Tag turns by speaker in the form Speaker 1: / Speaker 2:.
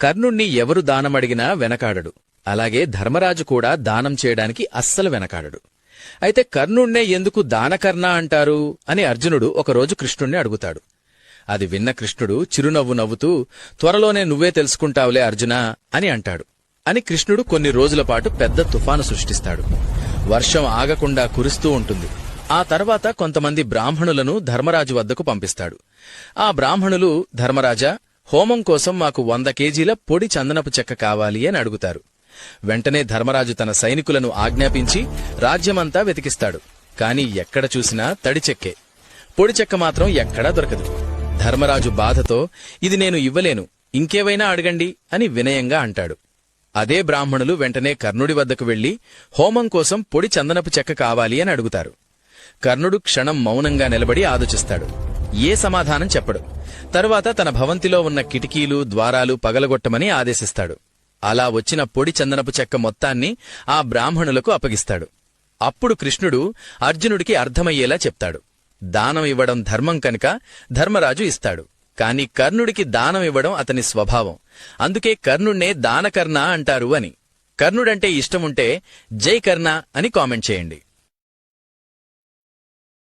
Speaker 1: కర్ణుణ్ణి ఎవరు దానమడిగినా వెనకాడడు. అలాగే ధర్మరాజు కూడా దానం చేయడానికి అస్సలు వెనకాడడు. అయితే కర్ణుణ్ణే ఎందుకు దానకర్ణ అంటారు అని అర్జునుడు ఒకరోజు కృష్ణుణ్ణి అడుగుతాడు. అది విన్న కృష్ణుడు చిరునవ్వు నవ్వుతూ, త్వరలోనే నువ్వే తెలుసుకుంటావులే అర్జునా అని అంటాడు. అని కృష్ణుడు కొన్ని రోజులపాటు పెద్ద తుఫాను సృష్టిస్తాడు. వర్షం ఆగకుండా కురుస్తూ ఉంటుంది. ఆ తర్వాత కొంతమంది బ్రాహ్మణులను ధర్మరాజు వద్దకు పంపిస్తాడు. ఆ బ్రాహ్మణులు, ధర్మరాజా, హోమం కోసం మాకు 100 కేజీల పొడి చందనపు చెక్క కావాలి అని అడుగుతారు. వెంటనే ధర్మరాజు తన సైనికులను ఆజ్ఞాపించి రాజ్యమంతా వెతికిస్తాడు. కాని ఎక్కడ చూసినా తడి చెక్కే, పొడి చెక్క మాత్రం ఎక్కడా దొరకదు. ధర్మరాజు బాధతో, ఇది నేను ఇవ్వలేను, ఇంకేవైనా అడగండి అని వినయంగా అంటాడు. అదే బ్రాహ్మణులు వెంటనే కర్ణుడి వద్దకు వెళ్లి హోమం కోసం పొడి చందనపు చెక్క కావాలి అని అడుగుతారు. కర్ణుడు క్షణం మౌనంగా నిలబడి ఆలోచిస్తాడు. ఏ సమాధానం చెప్పడు. తరువాత తన భవంతిలో ఉన్న కిటికీలు, ద్వారాలు పగలగొట్టమని ఆదేశిస్తాడు. అలా వచ్చిన పొడి చందనపు చెక్క మొత్తాన్ని ఆ బ్రాహ్మణులకు అప్పగిస్తాడు. అప్పుడు కృష్ణుడు అర్జునుడికి అర్థమయ్యేలా చెప్తాడు. దానం ఇవ్వడం ధర్మం కనుక ధర్మరాజు ఇస్తాడు. కాని కర్ణుడికి దానం ఇవ్వడం అతని స్వభావం. అందుకే కర్ణుణ్ణే దానకర్ణ అంటారు అని. కర్ణుడంటే ఇష్టముంటే జై కర్ణ అని కామెంట్ చేయండి.